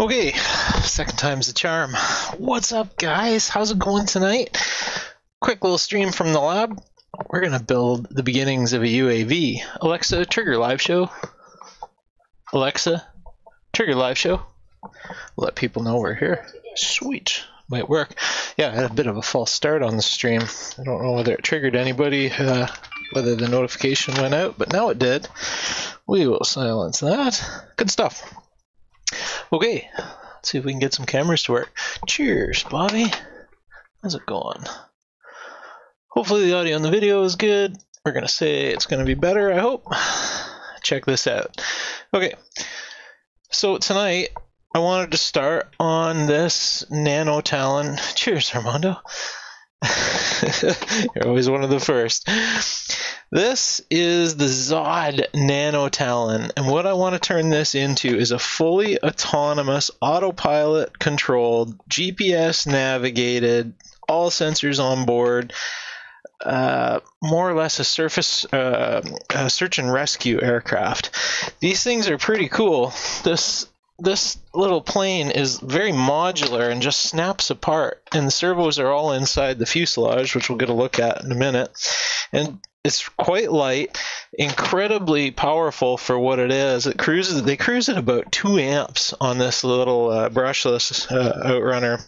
Okay, second time's the charm. What's up, guys? How's it going tonight? Quick little stream from the lab. We're gonna build the beginnings of a UAV. Alexa, trigger live show. Alexa, trigger live show. Let people know we're here. Sweet. Might work. Yeah, I had a bit of a false start on the stream. I don't know whether it triggered anybody, whether the notification went out, but now it did. We will silence that. Good stuff. Okay, let's see if we can get some cameras to work. Cheers, Bobby. How's it going? Hopefully the audio and the video is good. We're going to say it's going to be better, I hope. Check this out. Okay, so tonight I wanted to start on this Nano Talon. Cheers, Armando. You're always one of the first. This is the Zod Nano Talon, and what I want to turn this into is a fully autonomous, autopilot controlled, GPS navigated, all sensors on board, more or less a surface search and rescue aircraft. These things are pretty cool. This little plane is very modular and just snaps apart, and the servos are all inside the fuselage, which we'll get a look at in a minute. And it's quite light, incredibly powerful for what it is. They cruise at about 2 amps on this little brushless outrunner.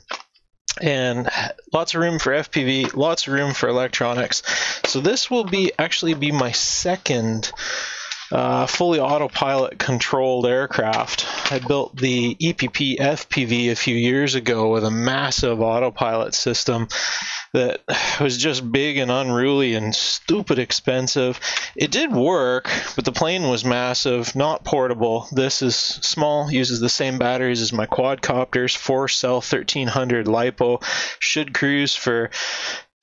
And lots of room for FPV, lots of room for electronics. So this will actually be my second fully autopilot controlled aircraft. I built the EPP FPV a few years ago with a massive autopilot system that was just big and unruly and stupid expensive. It did work, but the plane was massive, not portable. This is small, uses the same batteries as my quadcopters, 4-cell 1300 LiPo, should cruise for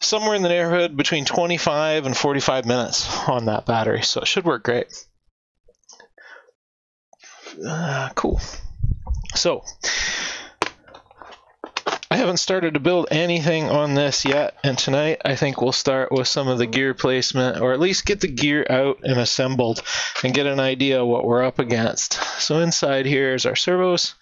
somewhere in the neighborhood between 25 and 45 minutes on that battery, so it should work great. Cool. So, I haven't started to build anything on this yet, and tonight I think we'll start with some of the gear placement, or at least get the gear out and assembled and get an idea what we're up against. So inside here is our servos.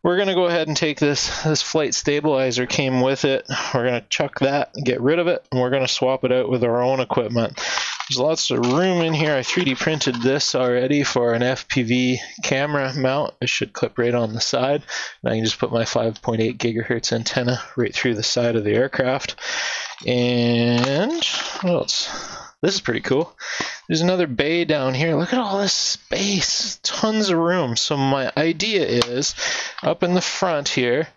We're going to go ahead and take this flight stabilizer came with it. We're going to chuck that and get rid of it, and we're going to swap it out with our own equipment. There's lots of room in here. I 3D printed this already for an FPV camera mount. It should clip right on the side. And I can just put my 5.8 gigahertz antenna right through the side of the aircraft. And what else? This is pretty cool. There's another bay down here. Look at all this space. Tons of room. So my idea is, up in the front here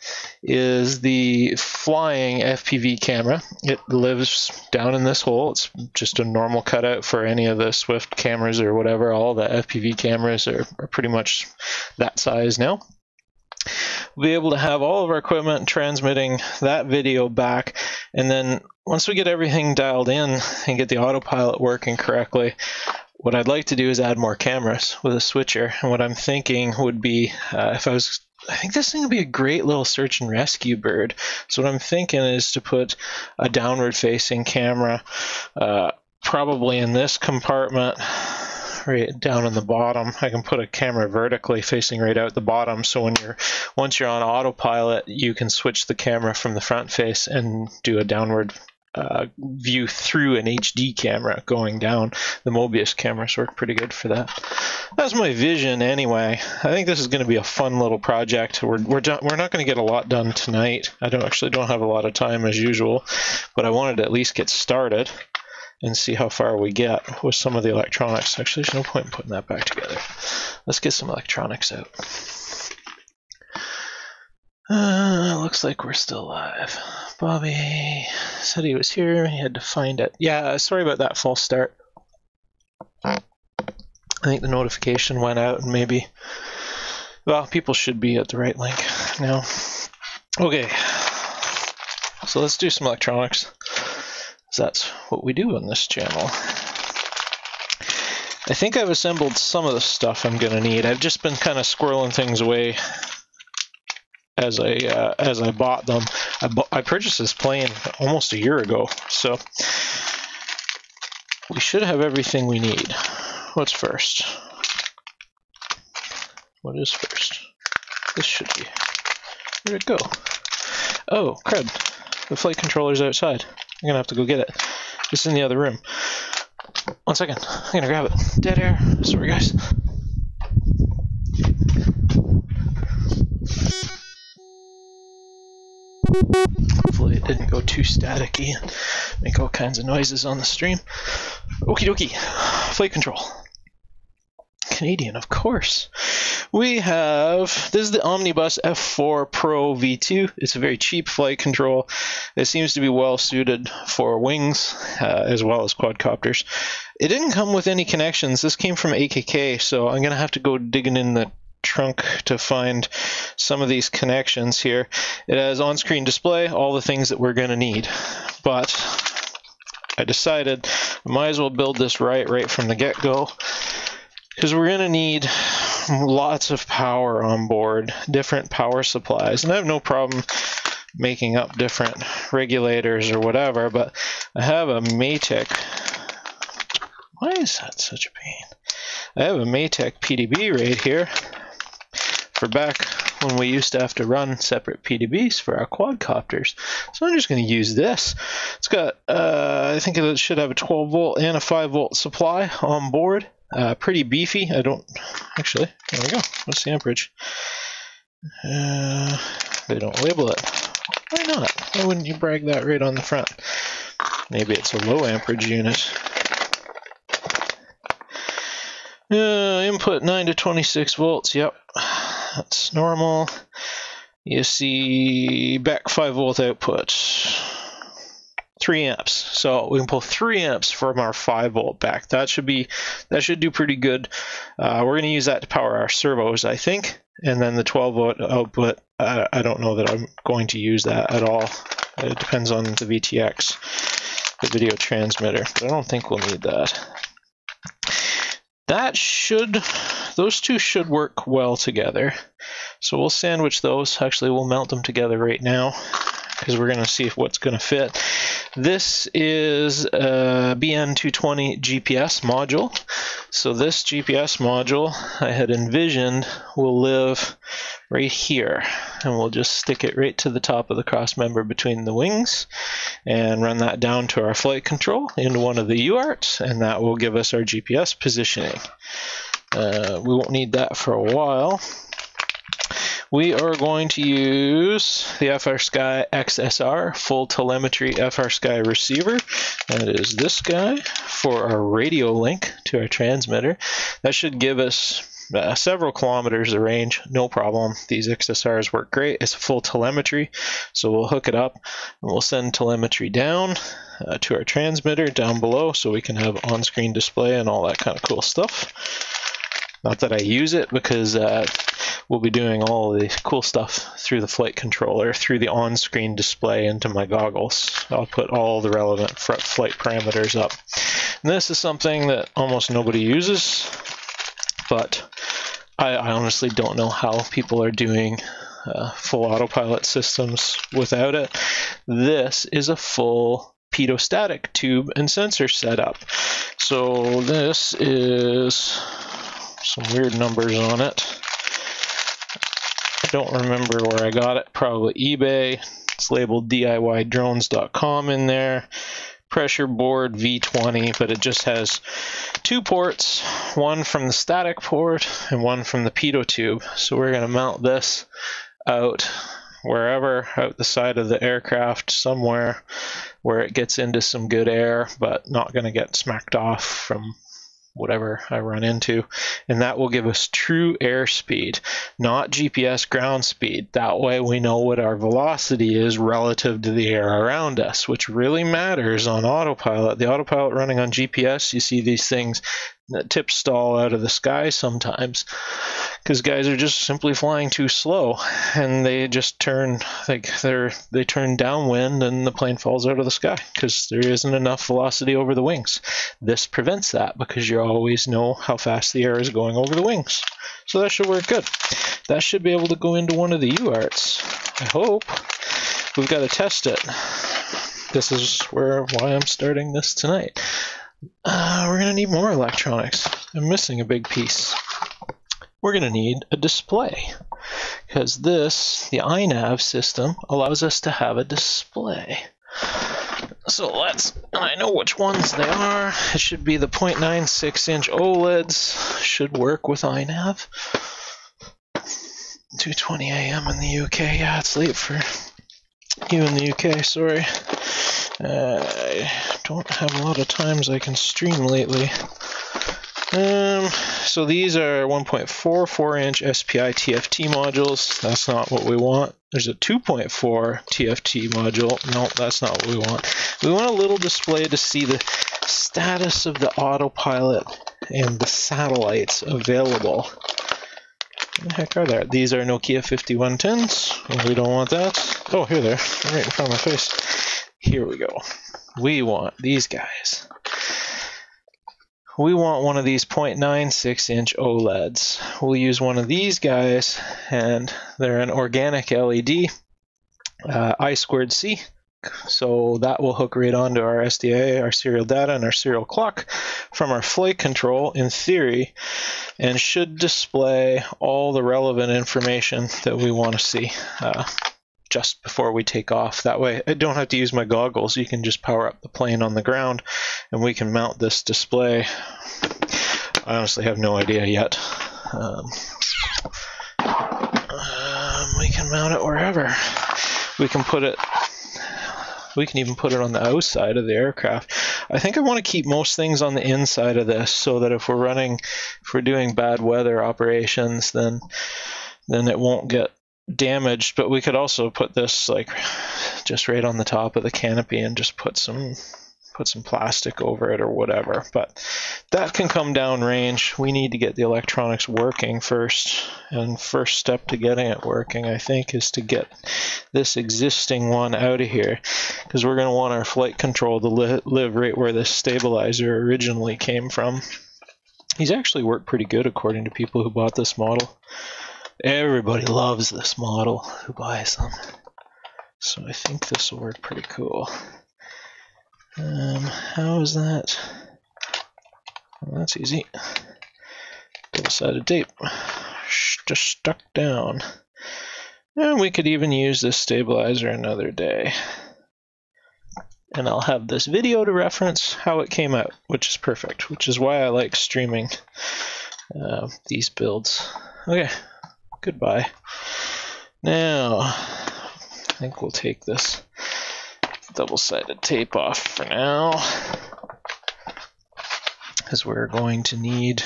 is the flying FPV camera. It lives down in this hole. It's just a normal cutout for any of the Swift cameras or whatever. All the FPV cameras are pretty much that size now. We'll be able to have all of our equipment transmitting that video back, and then once we get everything dialed in and get the autopilot working correctly, what I'd like to do is add more cameras with a switcher. And what I'm thinking would be, I think this thing would be a great little search and rescue bird. So what I'm thinking is to put a downward facing camera, probably in this compartment, right down in the bottom. I can put a camera vertically facing right out the bottom, so once you're on autopilot, you can switch the camera from the front face and do a downward view through an HD camera going down. The Mobius cameras work pretty good for that. That's my vision anyway. I think this is going to be a fun little project. We're not going to get a lot done tonight. I don't have a lot of time as usual, but I wanted to at least get started and see how far we get with some of the electronics. Actually, there's no point in putting that back together. Let's get some electronics out. Looks like we're still alive. Bobby said he was here. He had to find it. Yeah, sorry about that false start. I think the notification went out, and maybe, well, people should be at the right link now. Okay, so let's do some electronics. That's what we do on this channel. I think I've assembled some of the stuff I'm going to need. I've just been kind of squirreling things away as I bought them. I purchased this plane almost a year ago, so we should have everything we need. What's first? What is first? This should be. Where'd it go? Oh, crud. The flight controller's outside. I'm gonna have to go get it. It's in the other room. 1 second. I'm gonna grab it. Dead air. Sorry, guys. Hopefully it didn't go too staticky and make all kinds of noises on the stream. Okie dokie. Flight control. Canadian, of course. We have, this is the Omnibus F4 Pro V2. It's a very cheap flight control. It seems to be well suited for wings as well as quadcopters. It didn't come with any connections. This came from AKK, so I'm going to have to go digging in the trunk to find some of these connections here. It has on-screen display, all the things that we're going to need. But I decided I might as well build this right from the get-go, because we're going to need lots of power on board, different power supplies. And I have no problem making up different regulators or whatever, but I have a Maytech. Why is that such a pain? I have a Maytech PDB right here for back when we used to have to run separate PDBs for our quadcopters. So I'm just going to use this. It's got, I think it should have a 12 volt and a 5 volt supply on board. Pretty beefy. I don't actually. There we go. What's the amperage? They don't label it. Why not? Why wouldn't you brag that right on the front? Maybe it's a low amperage unit. Input 9 to 26 volts. Yep, that's normal. You see back 5 volt output. 3 amps. So we can pull 3 amps from our 5 volt back. That should do pretty good. We're going to use that to power our servos, I think. And then the 12 volt output, I don't know that I'm going to use that at all. It depends on the VTX, the video transmitter. But I don't think we'll need that. Those two should work well together. So we'll sandwich those. Actually, we'll mount them together right now, because we're going to see what's going to fit. This is a BN220 GPS module. So this GPS module I had envisioned will live right here, and we'll just stick it right to the top of the cross member between the wings and run that down to our flight control into one of the UARTs, and that will give us our GPS positioning. We won't need that for a while. We are going to use the FrSky XSR full telemetry FrSky receiver. That is this guy for our radio link to our transmitter. That should give us several kilometers of range, no problem. These XSRs work great. It's a full telemetry, so we'll hook it up and we'll send telemetry down to our transmitter down below, so we can have on-screen display and all that kind of cool stuff. Not that I use it, because we'll be doing all the cool stuff through the flight controller, through the on-screen display into my goggles. I'll put all the relevant flight parameters up. And this is something that almost nobody uses, but I honestly don't know how people are doing full autopilot systems without it. This is a full Pitot-Static tube and sensor setup. So this is some weird numbers on it. I don't remember where I got it, probably eBay. It's labeled DIYdrones.com in there. Pressure board V20, but it just has 2 ports, one from the static port and one from the pitot tube. So we're going to mount this out wherever, out the side of the aircraft somewhere where it gets into some good air, but not going to get smacked off from whatever I run into, and that will give us true airspeed, not GPS ground speed. That way we know what our velocity is relative to the air around us, which really matters on autopilot. The autopilot running on GPS, you see these things that tip stall out of the sky sometimes, because guys are just simply flying too slow, and they just turn they turn downwind and the plane falls out of the sky because there isn't enough velocity over the wings. This prevents that, because you always know how fast the air is going over the wings. So that should work good. That should be able to go into one of the UARTs, I hope. We've got to test it. This is why I'm starting this tonight. We're going to need more electronics. I'm missing a big piece. we're going to need a display, because this, the Inav system, allows us to have a display. So and I know which ones they are. It should be the 0.96-inch OLEDs. Should work with Inav. 2:20 a.m. in the UK. Yeah, it's late for you in the UK, sorry. I don't have a lot of times I can stream lately. So these are 1.44-inch SPI TFT modules. That's not what we want. There's a 2.4 TFT module. No, that's not what we want. We want a little display to see the status of the autopilot and the satellites available. What the heck are there? These are Nokia 5110s. We don't want that. Oh, here they are. They're right in front of my face. Here we go. We want these guys. We want one of these 0.96-inch OLEDs. We'll use one of these guys, and they're an organic LED, I2C. So that will hook right onto our SDA, our serial data, and our serial clock from our flight control, in theory, and should display all the relevant information that we want to see just before we take off. That way I don't have to use my goggles. You can just power up the plane on the ground and we can mount this display. I honestly have no idea yet. We can mount it wherever. We can even put it on the outside of the aircraft. I think I want to keep most things on the inside of this, so that if we're doing bad weather operations, then it won't get damaged. But we could also put this like just right on the top of the canopy and just put some plastic over it or whatever. But that can come down range. We need to get the electronics working first, and first step to getting it working, I think, is to get this existing one out of here, because we're going to want our flight control to live right where this stabilizer originally came from. These actually work pretty good according to people who bought this model. Everybody loves this model who buys them, so I think this will work pretty cool. How is that? Well, that's easy. Double-sided tape. Just stuck down. And we could even use this stabilizer another day. And I'll have this video to reference how it came out, which is perfect, which is why I like streaming these builds. Okay, goodbye. Now, I think we'll take this double-sided tape off for now, because we're going to need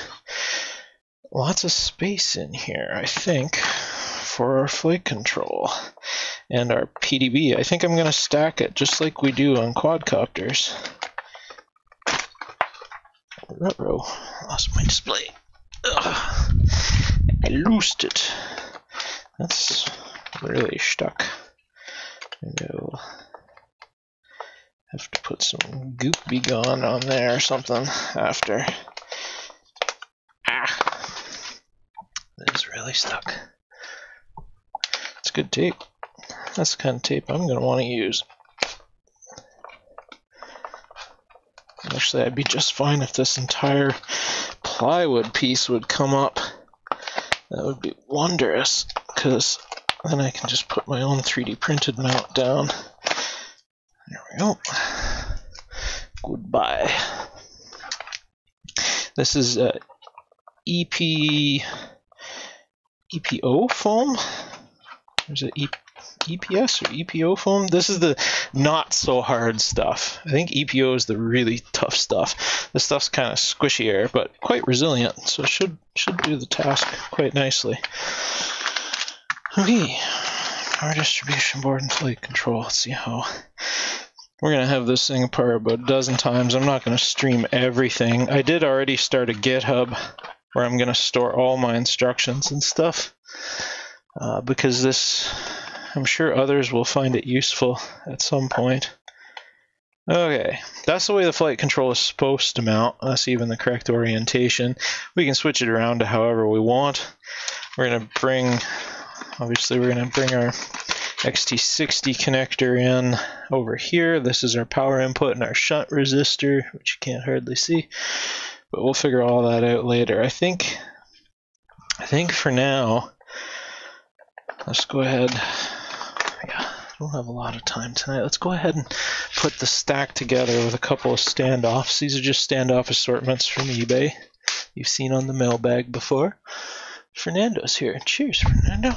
lots of space in here, I think, for our flight control and our PDB. I think I'm going to stack it just like we do on quadcopters. Uh-oh, lost my display. Ugh. I loosed it. That's really stuck. Maybe I'll have to put some goop be gone on there or something after. That is really stuck. It's good tape. That's the kind of tape I'm going to want to use. Actually, I'd be just fine if this entire plywood piece would come up. That would be wondrous, because then I can just put my own 3D printed mount down. There we go. Goodbye. This is EPO foam. There's it EPS or EPO foam. This is the not so hard stuff. I think EPO is the really tough stuff. This stuff's kind of squishier, but quite resilient, so it should do the task quite nicely. Okay, power distribution board and flight control. Let's see how. We're going to have this thing apart about a dozen times. I'm not going to stream everything. I did already start a GitHub where I'm going to store all my instructions and stuff, because this, I'm sure others will find it useful at some point. Okay, that's the way the flight control is supposed to mount. That's even the correct orientation. We can switch it around to however we want. We're going to bring, obviously we're going to bring our XT60 connector in over here. This is our power input and our shunt resistor, which you can't hardly see, but we'll figure all that out later. I think think for now, let's go ahead. Yeah, I don't have a lot of time tonight. Let's go ahead and put the stack together with a couple of standoffs. These are just standoff assortments from eBay. You've seen on the mailbag before. Fernando's here. Cheers, Fernando.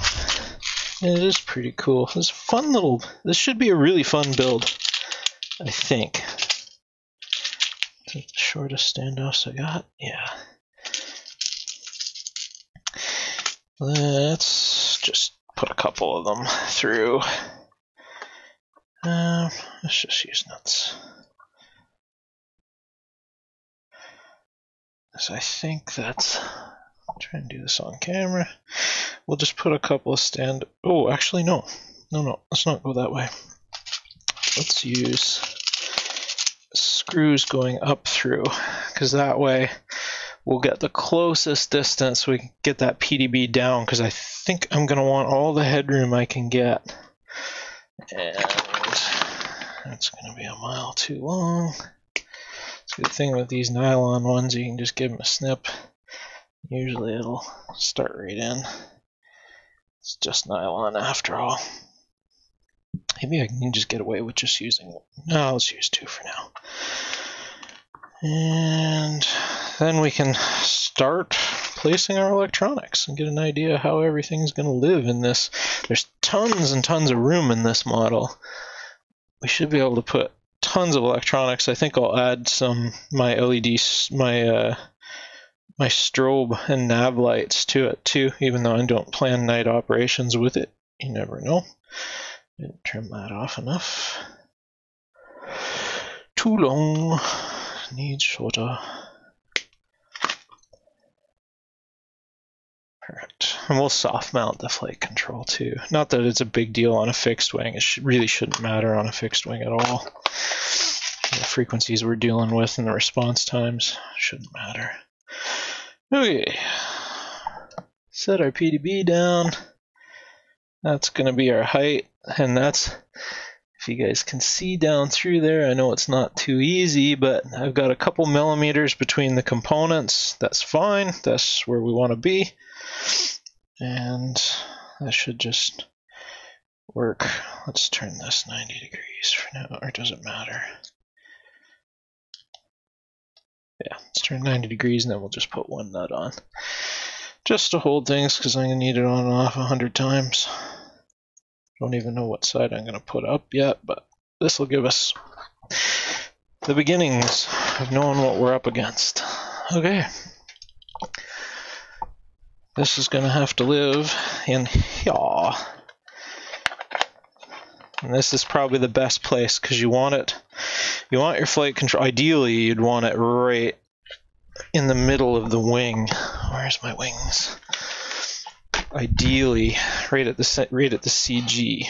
And it is pretty cool. It's a fun little. This should be a really fun build, I think. The shortest standoffs I got. Yeah. Let's just put a couple of them through. Let's just use nuts. So I think that's. I'll try and do this on camera. We'll just put a couple of Oh, actually, no. No, let's not go that way. Let's use screws going up through, because that way we'll get the closest distance. We can get that PDB down, because I think I'm going to want all the headroom I can get. And that's going to be a mile too long. It's a good thing with these nylon ones, you can just give them a snip. Usually it'll start right in. It's just nylon after all. Maybe I can just get away with just using one. No, let's use 2 for now. And then we can start placing our electronics and get an idea how everything's going to live in this. There's tons and tons of room in this model. We should be able to put tons of electronics. I think I'll add some my LEDs, my strobe and nav lights to it too, even though I don't plan night operations with it. You never know. Didn't trim that off enough. Too long. Needs shorter. Perfect. And we'll soft mount the flight control too. Not that it's a big deal on a fixed wing. It really shouldn't matter on a fixed wing at all. The frequencies we're dealing with and the response times shouldn't matter. Okay. Set our PDB down. That's going to be our height. And that's, if you guys can see down through there, I know it's not too easy, but I've got a couple millimeters between the components. That's fine. That's where we want to be. And that should just work. Let's turn this 90 degrees for now, or does it matter? Yeah, let's turn 90 degrees and then we'll just put one nut on. Just to hold things, because I'm going to need it on and off 100 times. Don't even know what side I'm going to put up yet, but this will give us the beginnings of knowing what we're up against. Okay. This is going to have to live in here. And this is probably the best place, because you want it. You want your flight control. Ideally, you'd want it right in the middle of the wing. Where's my wings? Ideally, right at the CG,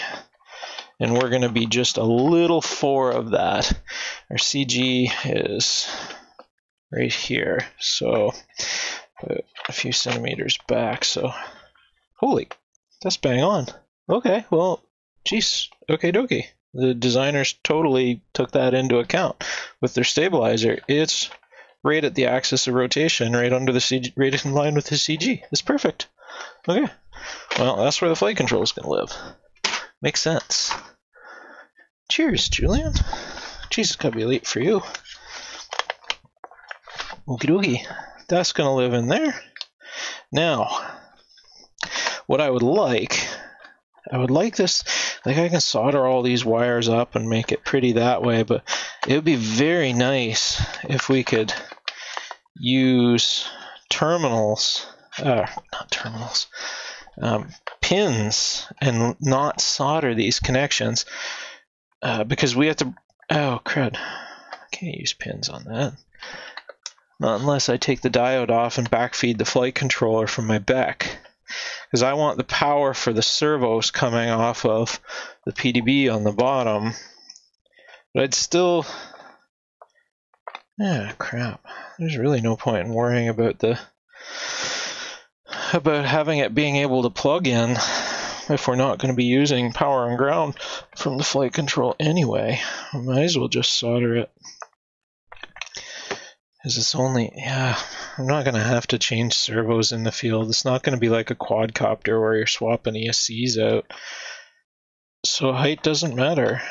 and we're going to be just a little fore of that. Our CG is right here, so a few centimeters back. So, holy, that's bang on. Okay, well, geez, okay dokie. The designers totally took that into account with their stabilizer. It's right at the axis of rotation, right under the CG, right in line with the CG. It's perfect. Okay, well, that's where the flight control is going to live. Makes sense. Cheers, Julian. Jeez, it's got to be late for you. Okie dokie. That's going to live in there. Now, what I would like this, like I can solder all these wires up and make it pretty that way, but it would be very nice if we could use terminals, not terminals, pins, and not solder these connections, because we have to, oh crud, I can't use pins on that. Not unless I take the diode off and backfeed the flight controller from my Beck, because I want the power for the servos coming off of the PDB on the bottom, but I'd still, crap, there's really no point in worrying about having it being able to plug in if we're not going to be using power and ground from the flight control anyway. I might as well just solder it, because it's only, I'm not going to have to change servos in the field. It's not going to be like a quadcopter where you're swapping ESCs out. So height doesn't matter.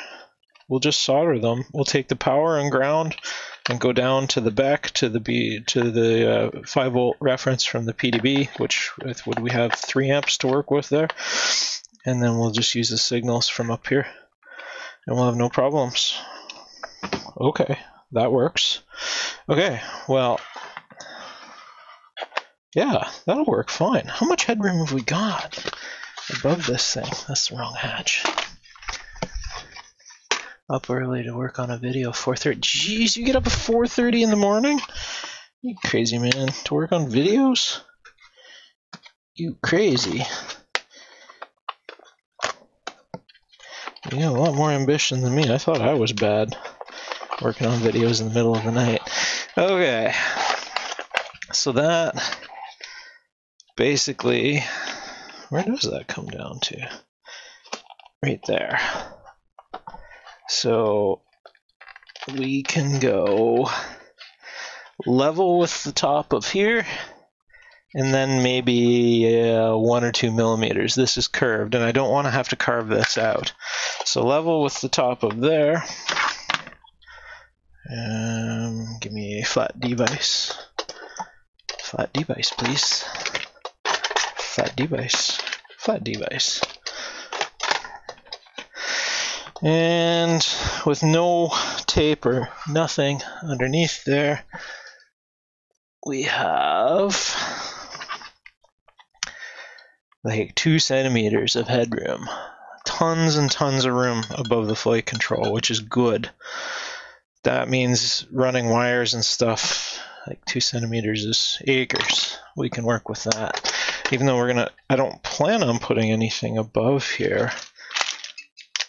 We'll just solder them. We'll take the power and ground and go down to the back to the 5 volt reference from the PDB, which would we have 3 amps to work with there, and then we'll just use the signals from up here, and we'll have no problems. Okay, that works. Okay, well, yeah, that'll work fine. How much headroom have we got above this thing? That's the wrong hatch. Up early to work on a video, 4:30. Jeez, you get up at 4:30 in the morning? You crazy man, to work on videos? You crazy. You got a lot more ambition than me. I thought I was bad working on videos in the middle of the night. Okay, so that basically, where does that come down to? Right there. So we can go level with the top of here, and then maybe 1 or 2 millimeters. This is curved, and I don't want to have to carve this out. So level with the top of there. Give me a flat device. Flat device, please. Flat device. Flat device. And with no taper, nothing underneath there, we have like 2 centimeters of headroom. Tons and tons of room above the flight control, which is good. That means running wires and stuff, like 2 centimeters is acres. We can work with that. Even though I don't plan on putting anything above here,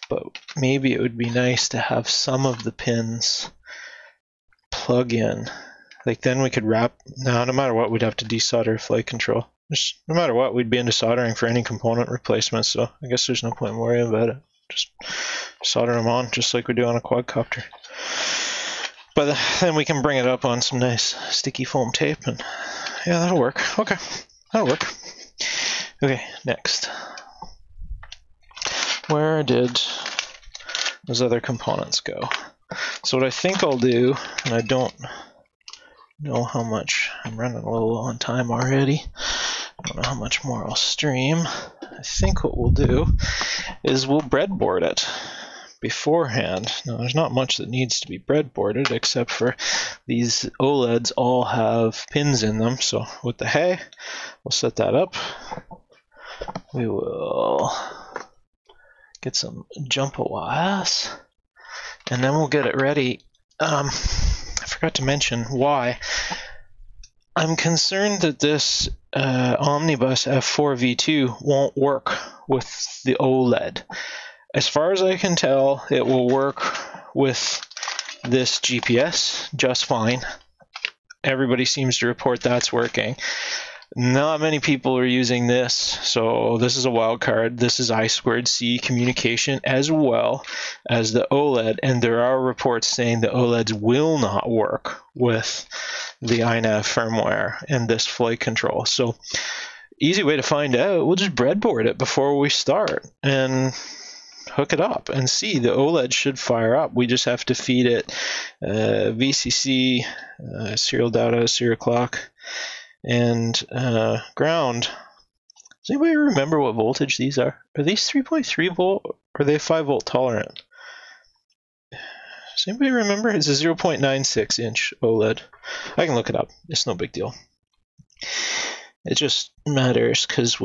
but maybe it would be nice to have some of the pins plug in. Like then we could wrap, no matter what, we'd have to desolder flight control. Just, no matter what, we'd be into soldering for any component replacement, so I guess there's no point in worrying about it. Just solder them on, just like we do on a quadcopter. But then we can bring it up on some nice sticky foam tape, and yeah, that'll work. Okay, that'll work. Okay, next. Where did those other components go? So what I think I'll do, and I don't know how much, I'm running a little low on time already. I don't know how much more I'll stream. I think what we'll do is we'll breadboard it beforehand. Now there's not much that needs to be breadboarded except for these OLEDs all have pins in them. So with the hay, we'll set that up. We will get some jumper wires, and then we'll get it ready. I forgot to mention why. I'm concerned that this Omnibus F4V2 won't work with the OLED. As far as I can tell, it will work with this GPS just fine. Everybody seems to report that's working. Not many people are using this, so this is a wild card. This is I2C communication as well as the OLED, and there are reports saying the OLEDs will not work with the Inav firmware and this flight control. So easy way to find out, we'll just breadboard it before we start and hook it up and see. The OLED should fire up. We just have to feed it VCC, serial data, serial clock, and ground. Does anybody remember what voltage these are? Are these 3.3 volt or are they 5 volt tolerant? Does anybody remember? It's a 0.96 inch OLED. I can look it up. It's no big deal. It just matters because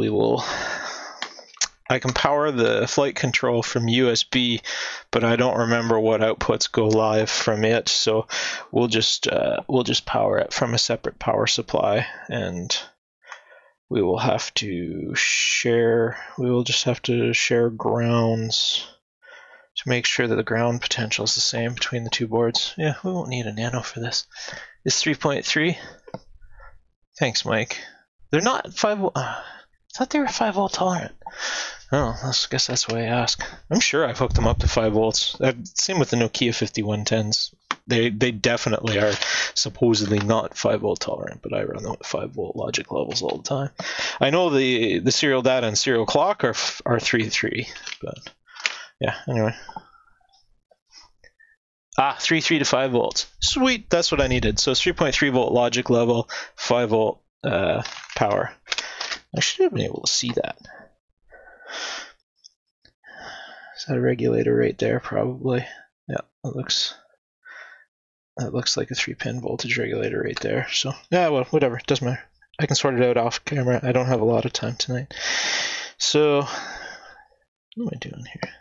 I can power the flight control from USB, but I don't remember what outputs go live from it, so we'll just power it from a separate power supply, and we will have to share. We will just have to share grounds to make sure that the ground potential is the same between the two boards. Yeah, we won't need a nano for this. It's 3.3. Thanks, Mike. They're not 5 volt. I thought they were 5 volt tolerant. Oh, I guess that's why I ask. I'm sure I've hooked them up to 5 volts. Same with the Nokia 5110s. They definitely are supposedly not 5-volt tolerant, but I run them at 5-volt logic levels all the time. I know the serial data and serial clock are 3.3, but yeah, anyway. 3.3 to 5 volts. Sweet, that's what I needed. So it's 3.3 volt logic level, 5 volt power. I should have been able to see that. Is that a regulator right there? Probably. Yeah, that looks like a 3-pin voltage regulator right there. So yeah, well, whatever, it doesn't matter. I can sort it out off camera. I don't have a lot of time tonight. So what am I doing here?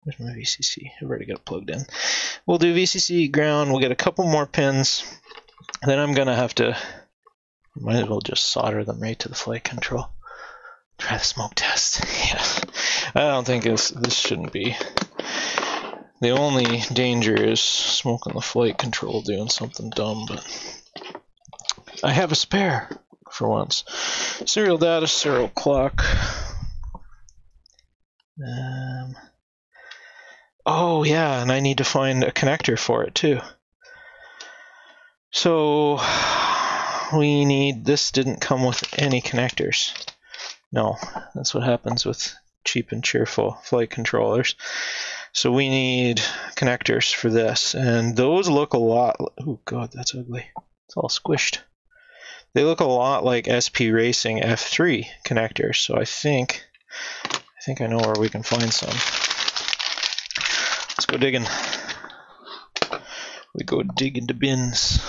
Where's my VCC? I've already got it plugged in. We'll do VCC ground. We'll get a couple more pins. Then I'm gonna have to, might as well just solder them right to the flight control. Try the smoke test. Yeah. I don't think this shouldn't be. The only danger is smoking the flight control doing something dumb, but I have a spare for once. Serial data, serial clock. Oh yeah, and I need to find a connector for it too. So we need, this didn't come with any connectors. No, that's what happens with cheap and cheerful flight controllers. So we need connectors for this, and those look a lot, oh god, that's ugly. It's all squished. They look a lot like SP Racing F3 connectors, so I think I know where we can find some. Let's go digging. We go dig into bins.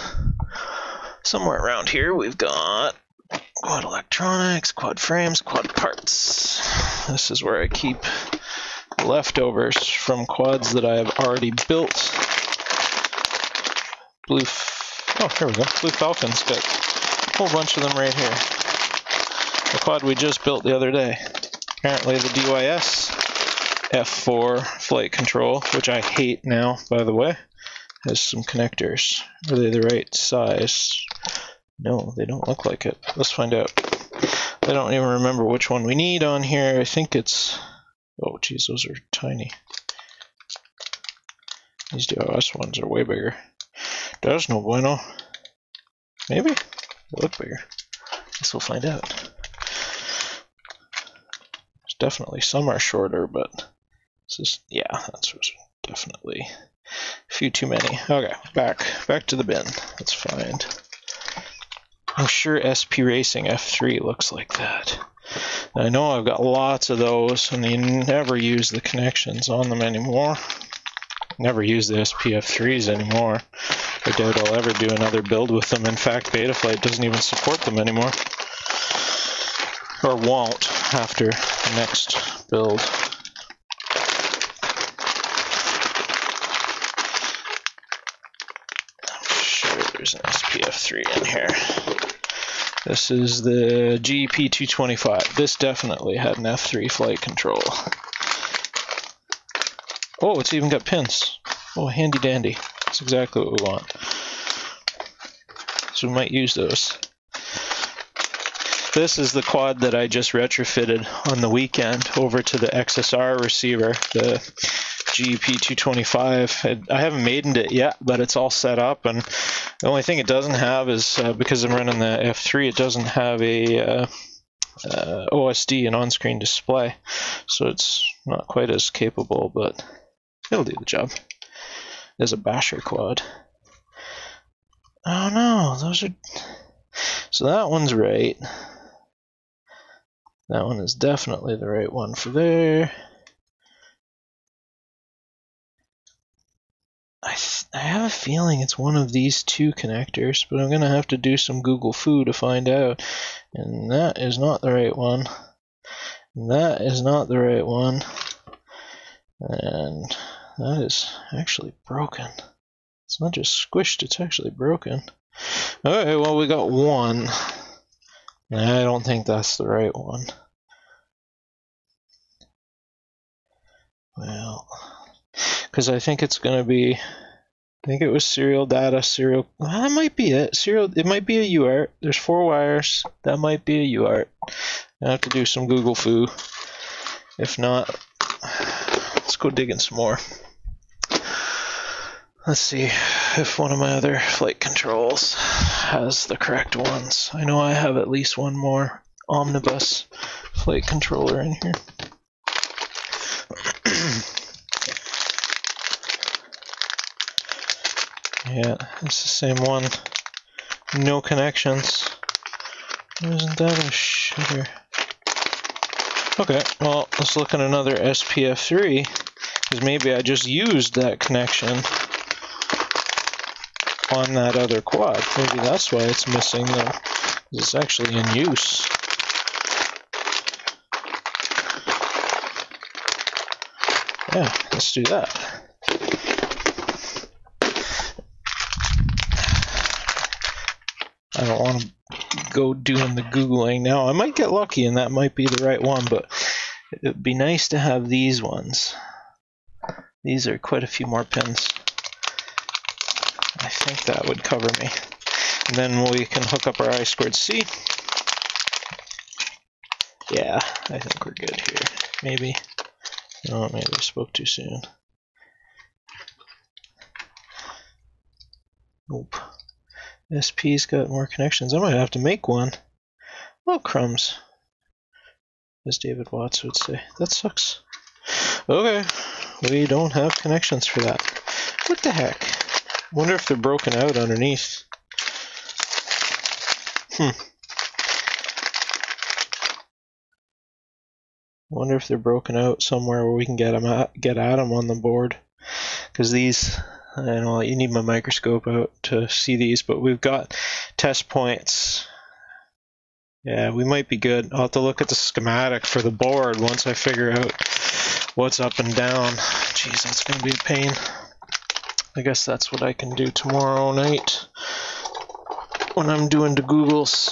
Somewhere around here we've got quad electronics, quad frames, quad parts. This is where I keep leftovers from quads that I have already built. Oh, here we go. Blue Falcon's got a whole bunch of them right here. The quad we just built the other day. Apparently the DYS F4 flight control, which I hate now, by the way, has some connectors. Are they the right size? No, they don't look like it. Let's find out. I don't even remember which one we need on here. I think it's... Oh, geez, those are tiny. These DOS ones are way bigger. There's no bueno. Maybe? They look bigger. Guess we'll find out. There's definitely some are shorter, but this is, yeah, that's definitely a few too many. Okay, back to the bin. Let's find. I'm sure SP Racing F3 looks like that. I know I've got lots of those, and you never use the connections on them anymore. Never use the SPF3s anymore. I doubt I'll ever do another build with them. In fact, Betaflight doesn't even support them anymore. Or won't after the next build. I'm sure there's an SPF3 in here. This is the GP225. This definitely had an F3 flight control. Oh, it's even got pins. Oh, handy dandy. That's exactly what we want. So we might use those. This is the quad that I just retrofitted on the weekend over to the XSR receiver, the GP225. I haven't maidened it yet, but it's all set up, and the only thing it doesn't have is, because I'm running the F3, it doesn't have a OSD, an on-screen display, so it's not quite as capable, but it'll do the job. There's a basher quad. Oh no, those are... So that one's right. That one is definitely the right one for there. I have a feeling it's one of these two connectors, but I'm going to have to do some Google Foo to find out. And that is not the right one. And that is not the right one. And that is actually broken. It's not just squished, it's actually broken. Okay, well, we got one. I don't think that's the right one. Well, because I think it's going to be, I think it was serial data, serial, well, that might be it. Serial, it might be a UART. There's 4 wires. That might be a UART. I have to do some Google Foo. If not, let's go digging some more. Let's see. if one of my other flight controls has the correct ones. I know I have at least one more omnibus flight controller in here. Yeah, it's the same one. No connections. Isn't that a shitter? Okay, well, let's look at another SPF3, because maybe I just used that connection on that other quad. Maybe that's why it's missing, though. It's actually in use. Yeah, let's do that. I don't want to go doing the Googling now. I might get lucky and that might be the right one, but it would be nice to have these ones. These are quite a few more pins. I think that would cover me. And then we can hook up our I2C. Yeah, I think we're good here. Maybe. No, maybe I spoke too soon. Nope. SP's got more connections. I might have to make one. Oh, crumbs. As David Watts would say. That sucks. Okay. We don't have connections for that. What the heck? Wonder if they're broken out underneath. Wonder if they're broken out somewhere where we can get at them on the board. Because these... I know you need my microscope out to see these, but we've got test points. Yeah, we might be good. I'll have to look at the schematic for the board once I figure out what's up and down. Jeez, that's going to be a pain. I guess that's what I can do tomorrow night when I'm doing the Googles.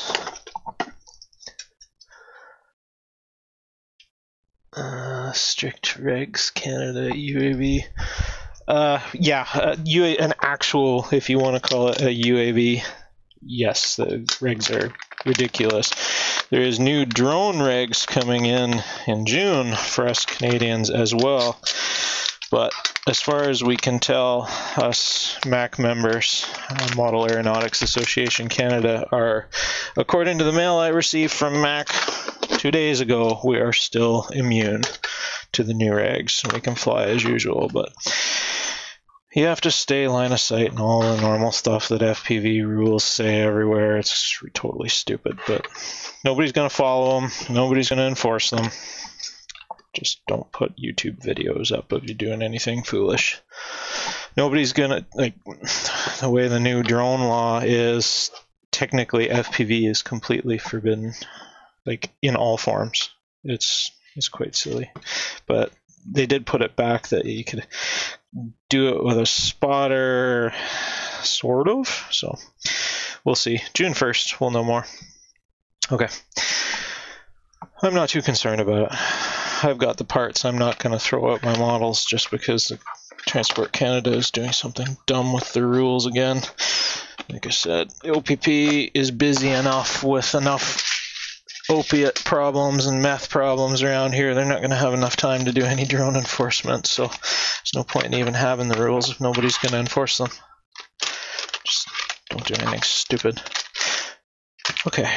Strict regs, Canada, UAV. An actual, if you want to call it a UAV, yes, the regs are ridiculous. There is new drone regs coming in June for us Canadians as well. But as far as we can tell, us MAC members, Model Aeronautics Association Canada, are, according to the mail I received from MAC 2 days ago, we are still immune to the new regs. We can fly as usual, but you have to stay line of sight and all the normal stuff that FPV rules say everywhere. It's totally stupid, but nobody's going to follow them. Nobody's going to enforce them. Just don't put YouTube videos up of you doing anything foolish. Nobody's going to, like, the way the new drone law is, technically FPV is completely forbidden, like, in all forms. It's quite silly. But they did put it back that you could do it with a spotter, sort of. So we'll see. June 1st, we'll know more. Okay. I'm not too concerned about it. I've got the parts. I'm not going to throw out my models just because Transport Canada is doing something dumb with the rules again. Like I said, the OPP is busy enough with enough opiate problems and meth problems around here. They're not going to have enough time to do any drone enforcement, so there's no point in even having the rules if nobody's going to enforce them. Just don't do anything stupid. Okay,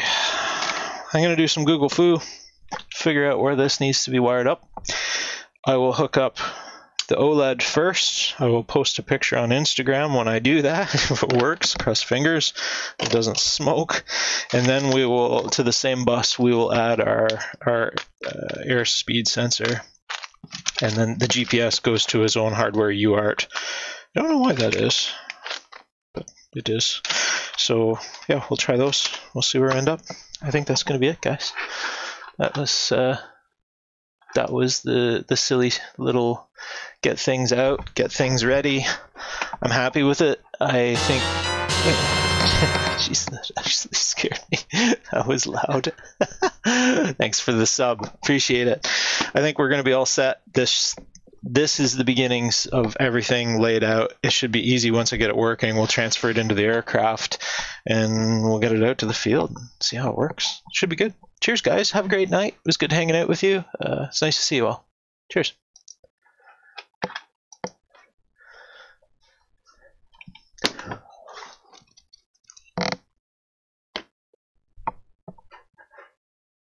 I'm going to do some Google Foo, figure out where this needs to be wired up. I will hook up the OLED first. I will post a picture on Instagram when I do that. If it works, cross fingers, it doesn't smoke. And then we will, to the same bus, we will add our airspeed sensor. And then the GPS goes to his own hardware UART. I don't know why that is, but it is. So yeah, we'll try those. We'll see where we end up. I think that's going to be it, guys. That was the silly little get things out, get things ready. I'm happy with it. I think... Jeez, that actually scared me. That was loud. Thanks for the sub. Appreciate it. I think we're going to be all set. This is the beginnings of everything laid out. It should be easy once I get it working. We'll transfer it into the aircraft and we'll get it out to the field and see how it works. Should be good. Cheers, guys. Have a great night. It was good hanging out with you. It's nice to see you all. Cheers.